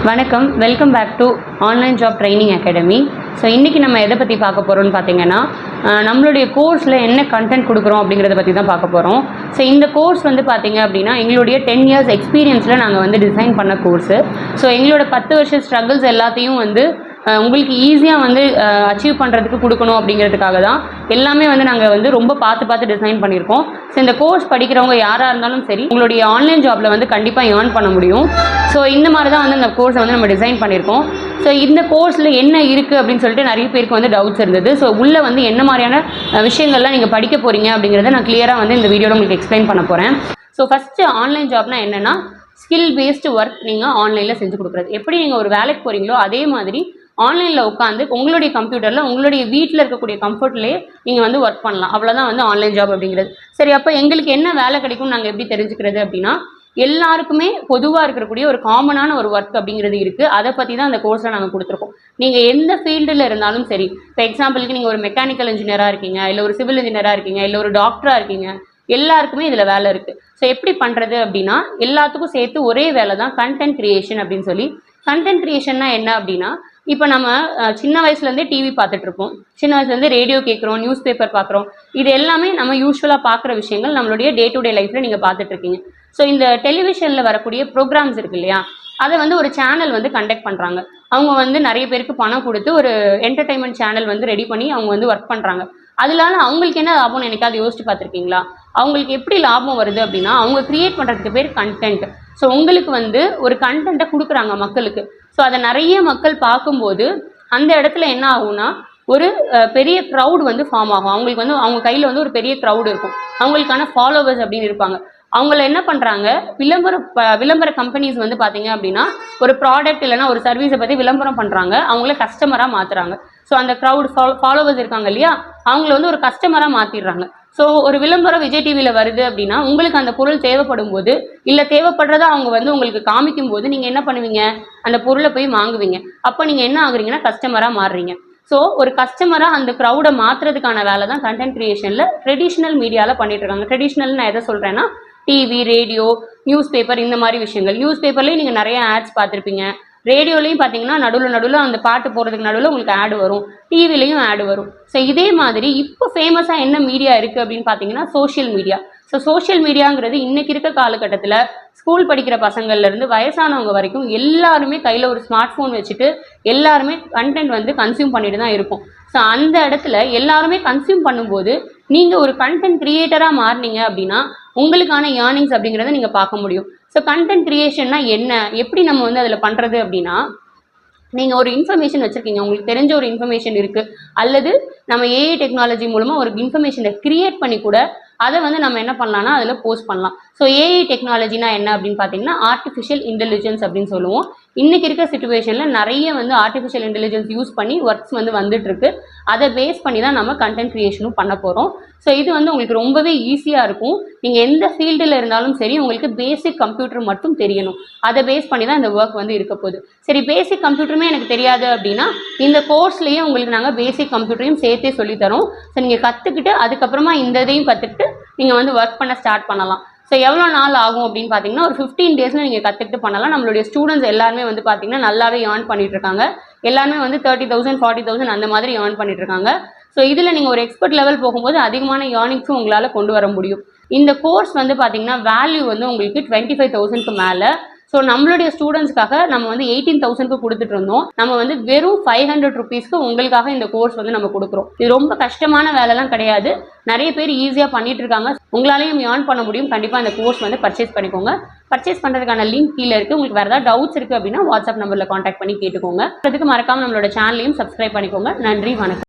வணக்கம், welcome back to online job training academy. So இன்றைக்கி நம்ம எதை பற்றி பார்க்க போகிறோம்னு பார்த்தீங்கன்னா, நம்மளுடைய கோர்ஸில் என்ன கண்டென்ட் கொடுக்குறோம் அப்படிங்கிறத பற்றி தான் பார்க்க போகிறோம். ஸோ இந்த கோர்ஸ் வந்து பார்த்திங்க அப்படின்னா எங்களுடைய 10 இயர்ஸ் எக்ஸ்பீரியன்ஸில் நாங்கள் வந்து டிசைன் பண்ண கோர்ஸு. ஸோ எங்களோட 10 வருஷம் ஸ்ட்ரகிள்ஸ் எல்லாத்தையும் வந்து உங்களுக்கு ஈஸியாக வந்து அச்சீவ் பண்ணுறதுக்கு கொடுக்கணும் அப்படிங்கிறதுக்காக தான் எல்லாமே வந்து நாங்கள் வந்து ரொம்ப பார்த்து டிசைன் பண்ணியிருக்கோம். ஸோ இந்த கோர்ஸ் படிக்கிறவங்க யாராக இருந்தாலும் சரி உங்களுடைய ஆன்லைன் ஜாபில் வந்து கண்டிப்பாக ஏர்ன் பண்ண முடியும். ஸோ இந்த மாதிரி தான் வந்து இந்த கோர்ஸை வந்து நம்ம டிசைன் பண்ணியிருக்கோம். ஸோ இந்த கோர்ஸில் என்ன இருக்குது அப்படின்னு சொல்லிட்டு நிறைய பேருக்கு வந்து டவுட்ஸ் இருந்தது. ஸோ உள்ளே வந்து என்ன மாதிரியான விஷயங்கள்லாம் நீங்கள் படிக்க போகிறீங்க அப்படிங்கிறத நான் கிளியராக வந்து இந்த வீடியோவில் உங்களுக்கு எக்ஸ்பிளைன் பண்ண போகிறேன். ஸோ ஃபஸ்ட்டு ஆன்லைன் ஜாப்னா என்னென்னா, ஸ்கில் பேஸ்டு ஒர்க் நீங்கள் ஆன்லைனில் செஞ்சு கொடுக்குறது. எப்படி நீங்கள் ஒரு வேலைக்கு போகிறீங்களோ அதே மாதிரி ஆன்லைனில் உட்காந்து உங்களுடைய கம்ப்யூட்டரில் உங்களுடைய வீட்டில் இருக்கக்கூடிய கம்ஃபர்ட்லேயே நீங்கள் வந்து ஒர்க் பண்ணலாம். அவ்வளோதான் வந்து ஆன்லைன் ஜாப் அப்படிங்கிறது. சரி, அப்போ எங்களுக்கு என்ன வேலை கிடைக்கும் நாங்கள் எப்படி தெரிஞ்சுக்கிறது அப்படின்னா, எல்லாருக்குமே பொதுவாக இருக்கக்கூடிய ஒரு காமனான ஒரு ஒர்க் அப்படிங்கிறது இருக்குது. அதை பற்றி தான் அந்த கோர்ஸில் நாங்கள் கொடுத்துருக்கோம். நீங்கள் எந்த ஃபீல்டில் இருந்தாலும் சரி, இப்போ எக்ஸாம்பிளுக்கு நீங்கள் ஒரு மெக்கானிக்கல் இன்ஜினியராக இருக்கீங்க, இல்லை ஒரு சிவில் இன்ஜினியராக இருக்கீங்க, இல்லை ஒரு டாக்டராக இருக்கீங்க, எல்லாருக்குமே இதில் வேலை இருக்குது. ஸோ எப்படி பண்ணுறது அப்படின்னா, எல்லாத்துக்கும் சேர்த்து ஒரே வேலை தான் கண்டென்ட் கிரியேஷன் அப்படின்னு சொல்லி. கண்டென்ட் கிரியேஷன்னா என்ன அப்படின்னா, இப்போ நம்ம சின்ன வயசுலேருந்தே டிவி பார்த்துட்ருப்போம், சின்ன வயசுலேருந்தே ரேடியோ கேட்குறோம், நியூஸ் பேப்பர் பார்க்குறோம். இது எல்லாமே நம்ம யூஸ்வலாக பார்க்குற விஷயங்கள் நம்மளுடைய டே டு டே லைஃப்பில் நீங்கள் பார்த்துட்ருக்கீங்க. ஸோ இந்த டெலிவிஷனில் வரக்கூடிய ப்ரோக்ராம்ஸ் இருக்கு இல்லையா, அதை வந்து ஒரு சேனல் வந்து கண்டக்ட் பண்ணுறாங்க. அவங்க வந்து நிறைய பேருக்கு பணம் கொடுத்து ஒரு என்டர்டைன்மெண்ட் சேனல் வந்து ரெடி பண்ணி அவங்க வந்து ஒர்க் பண்ணுறாங்க. அதனால அவங்களுக்கு என்ன லாபம்னு எனக்காவது யோசிச்சு பார்த்துருக்கீங்களா? அவங்களுக்கு எப்படி லாபம் வருது அப்படின்னா, அவங்க கிரியேட் பண்ணுறதுக்கு பேர் கண்டென்ட். ஸோ உங்களுக்கு வந்து ஒரு கண்டென்ட்டை கொடுக்குறாங்க மக்களுக்கு. ஸோ அதை நிறைய மக்கள் பார்க்கும்போது அந்த இடத்துல என்ன ஆகும்னா, ஒரு பெரிய க்ரௌட் வந்து ஃபார்ம் ஆகும். அவங்களுக்கு வந்து அவங்க கையில் வந்து ஒரு பெரிய க்ரௌட் இருக்கும், அவங்களுக்கான ஃபாலோவர்ஸ் அப்படின்னு இருப்பாங்க. அவங்கள என்ன பண்ணுறாங்க, விளம்பர கம்பெனிஸ் வந்து பார்த்தீங்க அப்படின்னா ஒரு ப்ராடக்ட் இல்லைனா ஒரு சர்வீஸை பற்றி விளம்பரம் பண்ணுறாங்க, அவங்கள கஸ்டமராக மாற்றுறாங்க. ஸோ அந்த க்ரௌட் ஃபாலோவர்ஸ் இருக்காங்க இல்லையா, அவங்கள வந்து ஒரு கஸ்டமராக மாற்றிடுறாங்க. ஸோ ஒரு விளம்பரம் விஜய் டிவியில் வருது அப்படின்னா, உங்களுக்கு அந்த பொருள் தேவைப்படும் போது, இல்லை தேவைப்படுறதா அவங்க வந்து உங்களுக்கு காமிக்கும் போது நீங்கள் என்ன பண்ணுவீங்க, அந்த பொருளை போய் வாங்குவீங்க. அப்போ நீங்கள் என்ன ஆகுறீங்கன்னா கஸ்டமராக மாறுறீங்க. ஸோ ஒரு கஸ்டமராக அந்த க்ரௌடை மாற்றுறதுக்கான வேலை தான் கண்டென்ட் கிரியேஷனில் ட்ரெடிஷ்னல் மீடியாவில் பண்ணிட்டு இருக்காங்க. ட்ரெடிஷ்னல் நான் எதை சொல்கிறேன்னா, டிவி, ரேடியோ, நியூஸ் பேப்பர், இந்த மாதிரி விஷயங்கள். நியூஸ் பேப்பர்லேயும் நீங்கள் நிறைய ஆட்ஸ் பார்த்துருப்பீங்க, ரேடியோலையும் பார்த்தீங்கன்னா நடுவில் அந்த பாட்டு போகிறதுக்கு நடுவில் உங்களுக்கு ஆடு வரும், டிவிலையும் ஆடு வரும். ஸோ இதே மாதிரி இப்போ ஃபேமஸாக என்ன மீடியா இருக்குது அப்படின்னு பார்த்தீங்கன்னா சோஷியல் மீடியா. ஸோ சோஷியல் மீடியாங்கிறது இன்றைக்கி இருக்க காலகட்டத்தில் ஸ்கூல் படிக்கிற பசங்கள்லேருந்து வயசானவங்க வரைக்கும் எல்லாருமே கையில் ஒரு ஸ்மார்ட் ஃபோன் வச்சுட்டு எல்லாருமே கண்டென்ட் வந்து கன்சியூம் பண்ணிட்டு தான் இருக்கும். ஸோ அந்த இடத்துல எல்லாருமே கன்சியூம் பண்ணும்போது நீங்கள் ஒரு கண்டென்ட் கிரியேட்டராக மாறினீங்க அப்படின்னா உங்களுக்கான ஏர்னிங்ஸ் அப்படிங்கிறத நீங்கள் பார்க்க முடியும். ஸோ கண்டென்ட் கிரியேஷன்னா என்ன, எப்படி நம்ம வந்து அதில் பண்ணுறது அப்படின்னா, நீங்கள் ஒரு இன்ஃபர்மேஷன் வச்சுருக்கீங்க, உங்களுக்கு தெரிஞ்ச ஒரு இன்ஃபர்மேஷன் இருக்குது, அல்லது நம்ம ஏஐ டெக்னாலஜி மூலமாக ஒரு இன்ஃபர்மேஷனை கிரியேட் பண்ணி கூட அதை வந்து நம்ம என்ன பண்ணலாம்னா அதில் போஸ்ட் பண்ணலாம். ஸோ ஏஐ டெக்னாலஜினா என்ன அப்படின்னு பார்த்தீங்கன்னா, ஆர்டிஃபிஷியல் இன்டெலிஜென்ஸ் அப்படின்னு சொல்லுவோம். இன்றைக்கி இருக்க சிச்சுவேஷனில் நிறைய வந்து ஆர்டிஃபிஷியல் இன்டெலிஜென்ஸ் யூஸ் பண்ணி ஒர்க்ஸ் வந்து வந்துட்டுருக்கு. அதை பேஸ் பண்ணி தான் நம்ம கண்டென்ட் கிரியேஷனும் பண்ண போகிறோம். ஸோ இது வந்து உங்களுக்கு ரொம்பவே ஈஸியாக இருக்கும். நீங்கள் எந்த ஃபீல்டில் இருந்தாலும் சரி, உங்களுக்கு பேசிக் கம்ப்யூட்டர் மட்டும் தெரியணும். அதை பேஸ் பண்ணி தான் இந்த ஒர்க் வந்து இருக்க போகுது. சரி, பேசிக் கம்ப்யூட்டருமே எனக்கு தெரியாது அப்படின்னா, இந்த கோர்ஸ்லேயே உங்களுக்கு நாங்கள் பேசிக் கம்ப்யூட்டரையும் சேர்த்தே சொல்லித்தரோம். ஸோ நீங்கள் கற்றுக்கிட்டு அதுக்கப்புறமா இந்த இதையும் கற்றுக்கிட்டு நீங்கள் வந்து ஒர்க் பண்ண ஸ்டார்ட் பண்ணலாம். ஸோ எவ்வளோ நாள் ஆகும் அப்படின்னு பார்த்தீங்கன்னா, ஒரு 15 டேஸில் நீங்கள் கற்றுக்கிட்டு பண்ணலாம். நம்மளுடைய ஸ்டூடெண்ட்ஸ் எல்லாருமே வந்து பார்த்தீங்கன்னா நல்லாவே ஏர்ன் பண்ணிட்டு இருக்காங்க. எல்லாருமே வந்து 30,000 40,000 அந்த மாதிரி ஏர்ன் பண்ணிட்டு இருக்காங்க. ஸோ இதில் நீங்கள் ஒரு எக்ஸ்பர்ட் லெவல் போகும்போது அதிகமான ஏர்னிங்ஸும் உங்களால் கொண்டு வர முடியும். இந்த கோர்ஸ் வந்து பார்த்தீங்கன்னா வேல்யூ வந்து உங்களுக்கு 25,000க்கு மேலே. ஸோ நம்மளுடைய ஸ்டூடெண்ட்ஸ்க்காக நம்ம வந்து 18,000க்கு கொடுத்துட்டு இருந்தோம். நம்ம வந்து வெறும் 500 ருபீஸ்க்கு உங்களுக்காக இந்த கோர்ஸ் வந்து நம்ம கொடுக்குறோம். இது ரொம்ப கஷ்டமான வேலைலாம் கிடையாது, நிறைய பேர் ஈஸியாக பண்ணிட்டு இருக்காங்க. உங்களாலையும் ஏர்ன் பண்ண முடியும். கண்டிப்பாக இந்த கோர்ஸ் வந்து பர்ச்சேஸ் பண்ணிக்கோங்க. பர்ச்சேஸ் பண்ணுறதுக்கான லிங்க் கீழே இருக்குது. உங்களுக்கு வேறு ஏதாவது டவுட்ஸ் இருக்குது அப்படின்னா வாட்ஸ்அப் நம்பரில் காண்டாக்ட் பண்ணி கேட்டுக்கோங்க. அதுக்கு மறக்காமல் நம்மளோட சேனலையும் சப்ஸ்கிரைப் பண்ணிக்கோங்க. நன்றி, வணக்கம்.